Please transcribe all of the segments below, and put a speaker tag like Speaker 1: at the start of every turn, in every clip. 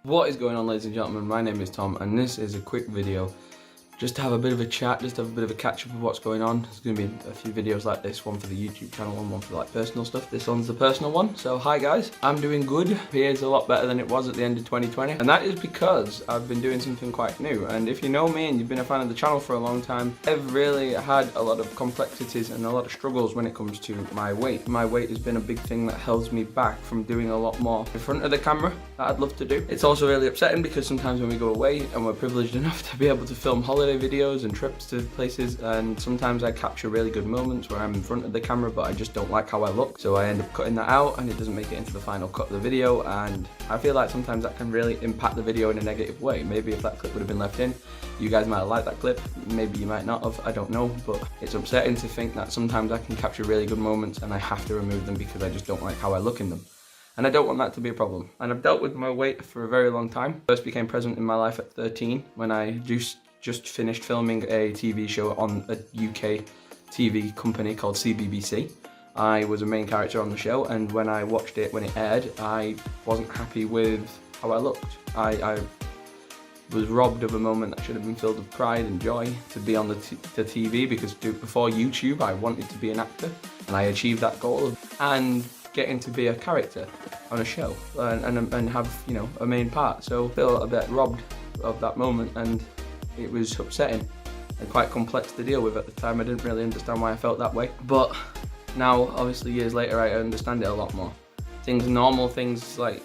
Speaker 1: What is going on, ladies and gentlemen? My name is Tom and this is a quick video just to have a bit of a chat, just to have a bit of a catch up of what's going on. There's going to be a few videos like this, one for the YouTube channel and one for like personal stuff. This one's the personal one. So hi guys, I'm doing good. Here's a lot better than it was at the end of 2020, and that is because I've been doing something quite new. And if you know me and you've been a fan of the channel for a long time, I've really had a lot of complexities and a lot of struggles when it comes to my weight. My weight has been a big thing that holds me back from doing a lot more in front of the camera that I'd love to do. It's also really upsetting because sometimes when we go away and we're privileged enough to be able to film holiday videos and trips to places, and sometimes I capture really good moments where I'm in front of the camera but I just don't like how I look, so I end up cutting that out and it doesn't make it into the final cut of the video, and I feel like sometimes that can really impact the video in a negative way. Maybe if that clip would have been left in, you guys might have liked that clip, maybe you might not have, I don't know, but it's upsetting to think that sometimes I can capture really good moments and I have to remove them because I just don't like how I look in them. And I don't want that to be a problem. And I've dealt with my weight for a very long time. First became present in my life at 13 when I just finished filming a TV show on a UK TV company called CBBC. I was a main character on the show, and when I watched it when it aired, I wasn't happy with how I looked. I was robbed of a moment that should have been filled with pride and joy to be on the TV, because before YouTube I wanted to be an actor and I achieved that goal, and getting to be a character on a show and have, you know, a main part. So I feel a bit robbed of that moment, and it was upsetting and quite complex to deal with at the time. I didn't really understand why I felt that way, but now obviously years later I understand it a lot more. Normal things like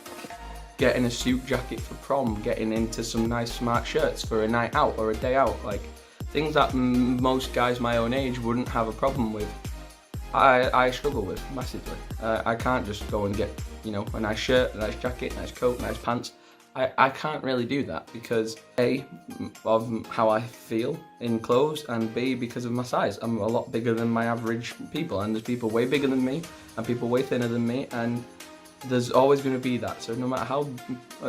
Speaker 1: getting a suit jacket for prom, getting into some nice smart shirts for a night out or a day out, like things that most guys my own age wouldn't have a problem with, I struggle with massively. I can't just go and get, you know, a nice shirt, a nice jacket, nice coat, nice pants. I can't really do that because A, of how I feel in clothes, and B, because of my size. I'm a lot bigger than my average people, and there's people way bigger than me and people way thinner than me, and there's always going to be that. So no matter how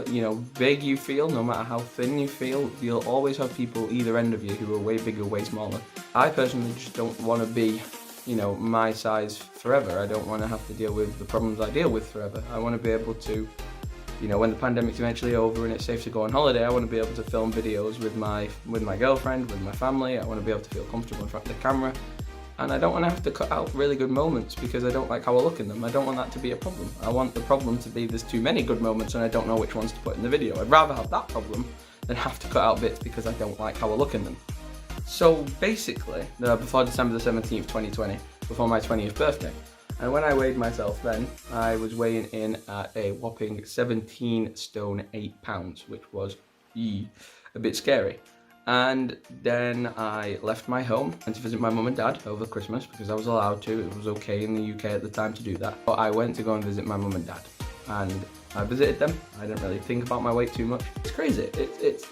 Speaker 1: you know, big you feel, no matter how thin you feel, you'll always have people either end of you who are way bigger, way smaller. I personally just don't want to be, you know, my size forever. I don't want to have to deal with the problems I deal with forever. I want to be able to, you know, when the pandemic's eventually over and it's safe to go on holiday, I want to be able to film videos with my girlfriend, with my family. I want to be able to feel comfortable in front of the camera, and I don't want to have to cut out really good moments because I don't like how I look in them. I don't want that to be a problem. I want the problem to be there's too many good moments and I don't know which ones to put in the video. I'd rather have that problem than have to cut out bits because I don't like how I look in them. So basically, before December the 17th, 2020, before my 20th birthday, and when I weighed myself then, I was weighing in at a whopping 17 stone 8 pounds, which was a bit scary. And then I left my home and to visit my mum and dad over Christmas because I was allowed to. It was okay in the UK at the time to do that. But I went to go and visit my mum and dad, and I visited them. I didn't really think about my weight too much. It's crazy.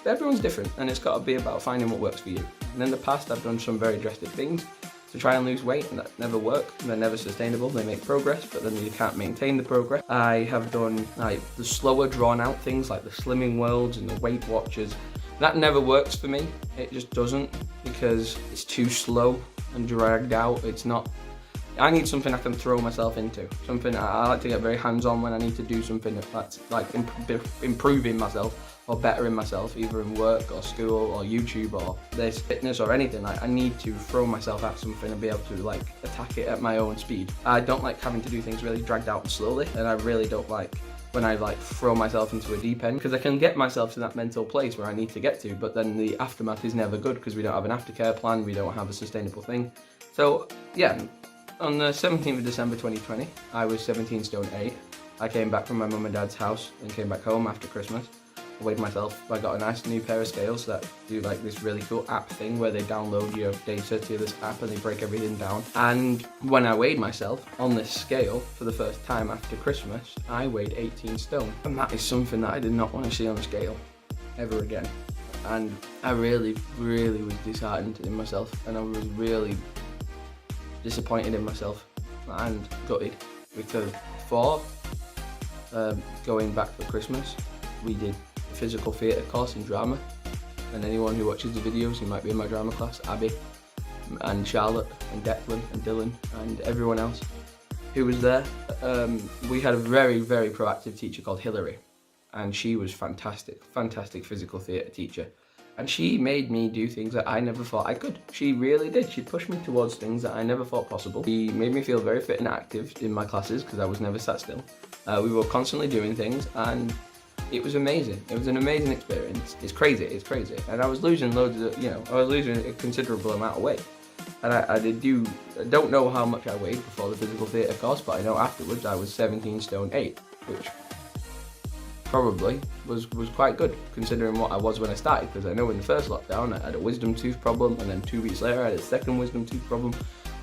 Speaker 1: Everyone's different, and it's got to be about finding what works for you. And in the past, I've done some very drastic things to try and lose weight, and that never work. They're never sustainable. They make progress, but then you can't maintain the progress. I have done like the slower, drawn-out things like the Slimming Worlds and the Weight Watchers. That never works for me. It just doesn't, because it's too slow and dragged out. It's not. I need something I can throw myself into. Something I like to get very hands-on when I need to do something that's like improving myself or bettering myself, either in work or school or YouTube or this fitness or anything. Like, I need to throw myself at something and be able to like attack it at my own speed. I don't like having to do things really dragged out and slowly, and I really don't like when I like throw myself into a deep end, because I can get myself to that mental place where I need to get to, but then the aftermath is never good because we don't have an aftercare plan, we don't have a sustainable thing. So yeah, on the 17th of December 2020, I was 17 stone 8. I came back from my mum and dad's house and came back home after Christmas. I weighed myself. I got a nice new pair of scales that do like this really cool app thing where they download your data to this app and they break everything down. And when I weighed myself on this scale for the first time after Christmas, I weighed 18 stone. And that is something that I did not want to see on a scale ever again. And I really, really was disheartened in myself, and I was really disappointed in myself and gutted, because before going back for Christmas, we did a physical theatre course in drama, and anyone who watches the videos who might be in my drama class, Abby and Charlotte and Declan and Dylan and everyone else who was there, we had a very, very proactive teacher called Hilary, and she was fantastic physical theatre teacher. And she made me do things that I never thought I could. She really did. She pushed me towards things that I never thought possible. She made me feel very fit and active in my classes because I was never sat still. We were constantly doing things, and it was amazing. It was an amazing experience. It's crazy. And I was losing loads of, I was losing a considerable amount of weight. And I don't know how much I weighed before the physical theatre course, but I know afterwards I was 17 stone 8, which probably was quite good considering what I was when I started, because I know in the first lockdown I had a wisdom tooth problem, and then 2 weeks later I had a second wisdom tooth problem,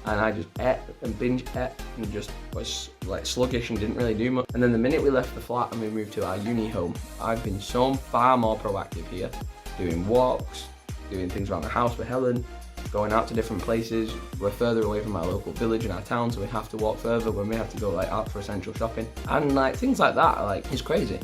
Speaker 1: and I just ate and binge ate and just was like sluggish and didn't really do much. And then the minute we left the flat and we moved to our uni home, I've been so far more proactive here, doing walks, doing things around the house with Helen, going out to different places. We're further away from our local village in our town, so we have to walk further when we have to go like out for essential shopping, and like things like that. Like, it's crazy.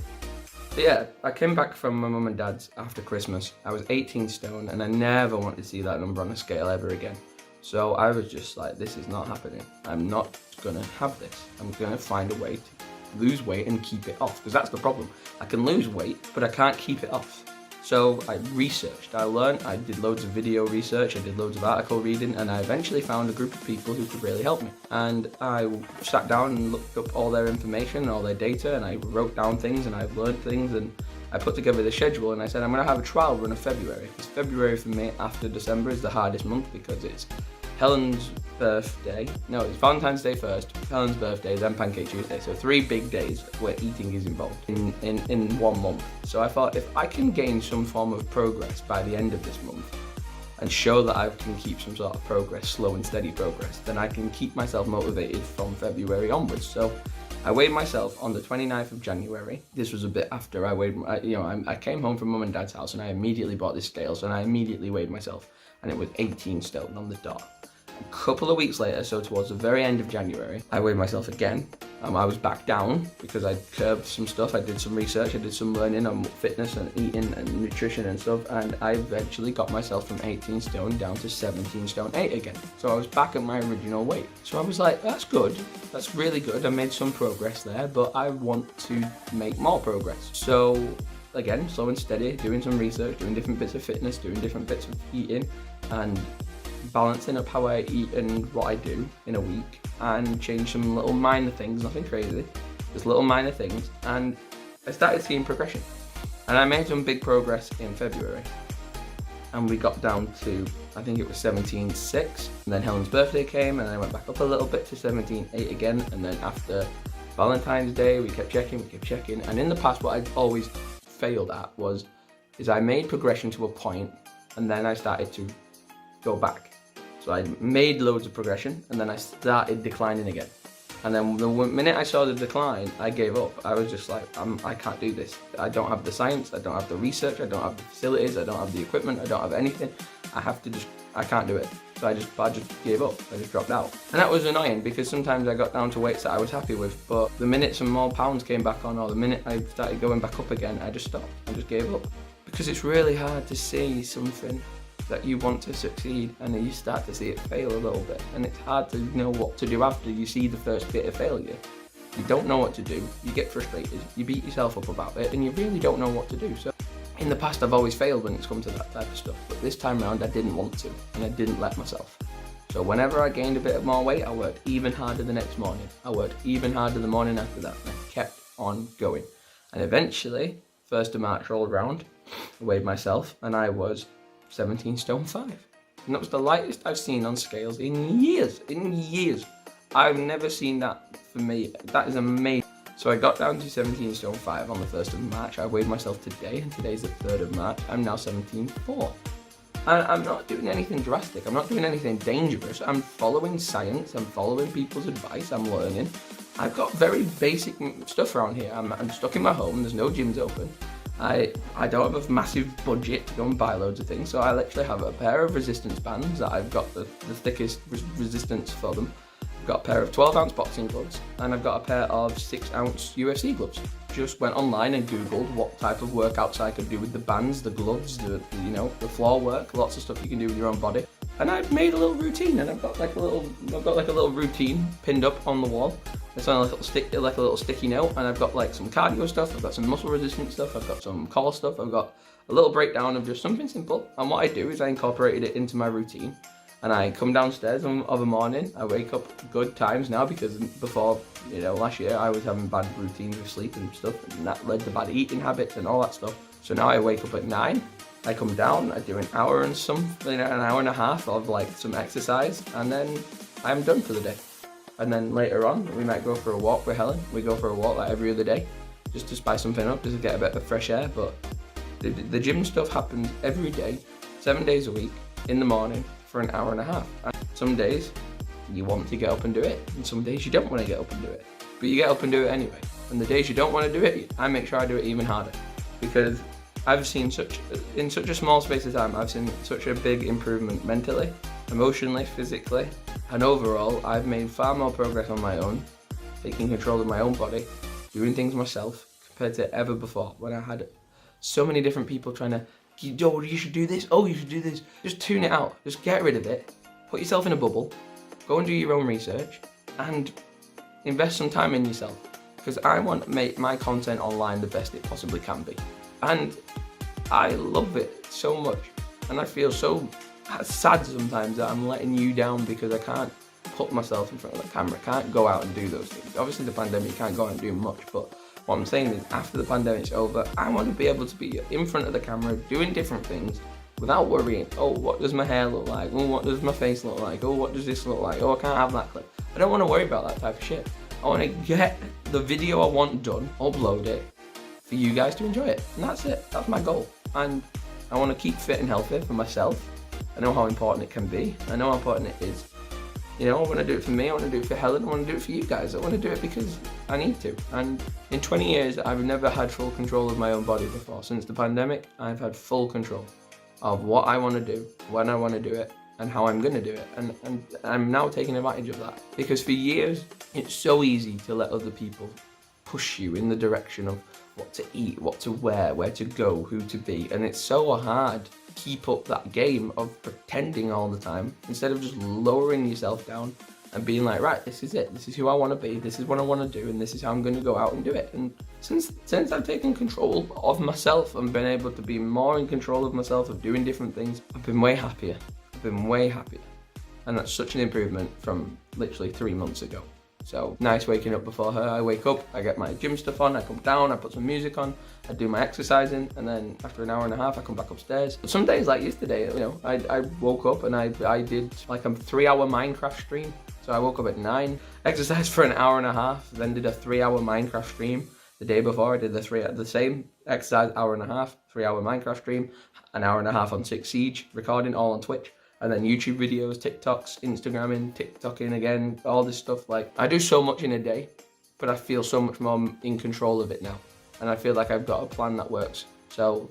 Speaker 1: But yeah, I came back from my mum and dad's after Christmas. I was 18 stone, and I never wanted to see that number on a scale ever again. So I was just like, this is not happening. I'm not gonna have this. I'm gonna find a way to lose weight and keep it off, because that's the problem. I can lose weight, but I can't keep it off. So I researched, I learned, I did loads of video research, I did loads of article reading, and I eventually found a group of people who could really help me. And I sat down and looked up all their information, all their data, and I wrote down things, and I've learned things, and I put together the schedule, and I said I'm going to have a trial run of February. Because February for me after December is the hardest month, because it's Helen's birthday, no, it's Valentine's Day first, Helen's birthday, then Pancake Tuesday. So 3 big days where eating is involved in 1 month. So I thought, if I can gain some form of progress by the end of this month and show that I can keep some sort of progress, slow and steady progress, then I can keep myself motivated from February onwards. So I weighed myself on the 29th of January. This was a bit after I came home from mum and dad's house, and I immediately bought this scales, and I immediately weighed myself, and it was 18 stone on the dot. A couple of weeks later, so towards the very end of January, I weighed myself again. I was back down because I curbed some stuff. I did some research, I did some learning on fitness and eating and nutrition and stuff, and I eventually got myself from 18 stone down to 17 stone 8 again. So I was back at my original weight. So I was like, that's good, that's really good. I made some progress there, but I want to make more progress. So again, slow and steady, doing some research, doing different bits of fitness, doing different bits of eating, and balancing up how I eat and what I do in a week, and change some little minor things, nothing crazy, just little minor things, and I started seeing progression. And I made some big progress in February, and we got down to, I think it was 17.6, and then Helen's birthday came, and I went back up a little bit to 17.8 again, and then after Valentine's Day we kept checking, and in the past what I'd always failed at is I made progression to a point, and then I started to go back. So I made loads of progression, and then I started declining again. And then the minute I saw the decline, I gave up. I was just like, I can't do this. I don't have the science, I don't have the research, I don't have the facilities, I don't have the equipment, I don't have anything. I can't do it. So I just gave up. I just dropped out. And that was annoying, because sometimes I got down to weights that I was happy with, but the minute some more pounds came back on, or the minute I started going back up again, I just stopped. I just gave up. Because it's really hard to see something that you want to succeed, and then you start to see it fail a little bit, and it's hard to know what to do after you see the first bit of failure. You don't know what to do, you get frustrated, you beat yourself up about it, and you really don't know what to do. So in the past I've always failed when it's come to that type of stuff, but this time around I didn't want to, and I didn't let myself. So whenever I gained a bit more weight, I worked even harder the next morning. I worked even harder the morning after that, and I kept on going. And eventually, 1st of March rolled around, I weighed myself, and I was 17 stone 5, and that was the lightest I've seen on scales in years. I've never seen that. For me, that is amazing. So I got down to 17 stone 5 on the 1st of March. I weighed myself today, and today's the 3rd of March. I'm now 17.4. And I'm not doing anything drastic, I'm not doing anything dangerous. I'm following science, I'm following people's advice, I'm learning. I've got very basic stuff around here. I'm stuck in my home, there's no gyms open. I don't have a massive budget to go and buy loads of things, so I literally have a pair of resistance bands that I've got the thickest resistance for them. I've got a pair of 12-ounce boxing gloves, and I've got a pair of 6-ounce UFC gloves. Just went online and googled what type of workouts I could do with the bands, the gloves, the floor work, lots of stuff you can do with your own body. And I've made a little routine, and I've got like a little routine pinned up on the wall. It's on like a little sticky note, and I've got like some cardio stuff, I've got some muscle resistance stuff, I've got some core stuff, I've got a little breakdown of just something simple. And what I do is I incorporated it into my routine, and I come downstairs of a morning. I wake up good times now, because before, you know, last year I was having bad routines with sleep and stuff, and that led to bad eating habits and all that stuff. So now I wake up at 9. I come down, I do an hour and an hour and a half of like some exercise, and then I'm done for the day. And then later on, we might go for a walk with Helen. We go for a walk like every other day, just to spice something up, just to get a bit of fresh air. But the gym stuff happens every day, 7 days a week, in the morning for an hour and a half. And some days you want to get up and do it, and some days you don't want to get up and do it. But you get up and do it anyway. And the days you don't want to do it, I make sure I do it even harder, because I've seen in such a small space of time, I've seen such a big improvement mentally, emotionally, physically, and overall. I've made far more progress on my own, taking control of my own body, doing things myself, compared to ever before, when I had so many different people trying to, yo, you should do this, oh, you should do this. Just tune it out, just get rid of it, put yourself in a bubble, go and do your own research, and invest some time in yourself, because I want to make my content online the best it possibly can be. And I love it so much, and I feel so sad sometimes that I'm letting you down because I can't put myself in front of the camera, can't go out and do those things. Obviously the pandemic, you can't go out and do much, but what I'm saying is, after the pandemic's over, I want to be able to be in front of the camera doing different things without worrying, oh, what does my hair look like? Oh, what does my face look like? Oh, what does this look like? Oh, I can't have that clip. I don't want to worry about that type of shit. I want to get the video I want done, upload it, for you guys to enjoy it, and that's it. That's my goal. And I want to keep fit and healthy for myself. I know how important it can be. I know how important it is. You know, I want to do it for me, I want to do it for Helen, I want to do it for you guys. I want to do it because I need to. And in 20 years, I've never had full control of my own body before. Since the pandemic, I've had full control of what I want to do, when I want to do it, and how I'm going to do it. And I'm now taking advantage of that. Because for years, it's so easy to let other people push you in the direction of what to eat, what to wear, where to go, who to be. And it's so hard to keep up that game of pretending all the time, instead of just lowering yourself down and being like, right, this is it, this is who I want to be, this is what I want to do, and this is how I'm going to go out and do it. And since I've taken control of myself and been able to be more in control of myself, of doing different things, I've been way happier. I've been way happier. And that's such an improvement from literally 3 months ago. So nice waking up before her. I wake up, I get my gym stuff on, I come down, I put some music on, I do my exercising, and then after an hour and a half, I come back upstairs. But some days, like yesterday, you know, I woke up and I did like a 3-hour Minecraft stream. So I woke up at 9, exercised for an hour and a half, then did a 3-hour Minecraft stream. The day before, I did the same exercise, hour and a half, 3-hour Minecraft stream, an hour and a half on 6 Siege, recording all on Twitch. And then YouTube videos, TikToks, Instagramming, TikToking again, all this stuff. Like, I do so much in a day, but I feel so much more in control of it now. And I feel like I've got a plan that works. So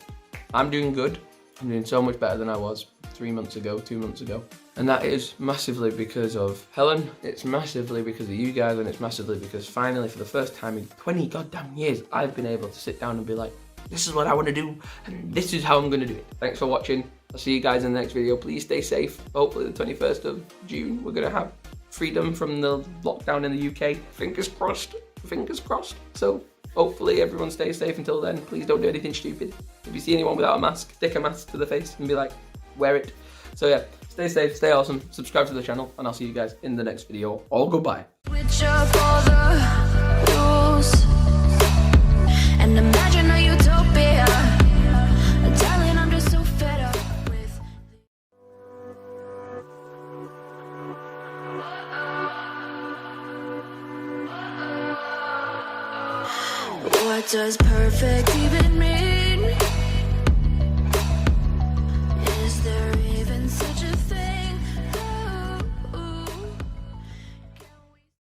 Speaker 1: I'm doing good. I'm doing so much better than I was 3 months ago, 2 months ago. And that is massively because of Helen. It's massively because of you guys, and it's massively because finally, for the first time in 20 goddamn years, I've been able to sit down and be like, this is what I want to do, and this is how I'm going to do it. Thanks for watching. I'll see you guys in the next video. Please stay safe. Hopefully the 21st of June, we're going to have freedom from the lockdown in the UK. Fingers crossed. Fingers crossed. So hopefully everyone stays safe until then. Please don't do anything stupid. If you see anyone without a mask, stick a mask to the face and be like, wear it. So yeah, stay safe, stay awesome, subscribe to the channel, and I'll see you guys in the next video. All goodbye. Switch up all the rules and imagine a utopia. Darling, I'm just so fed up with. What does perfect even mean?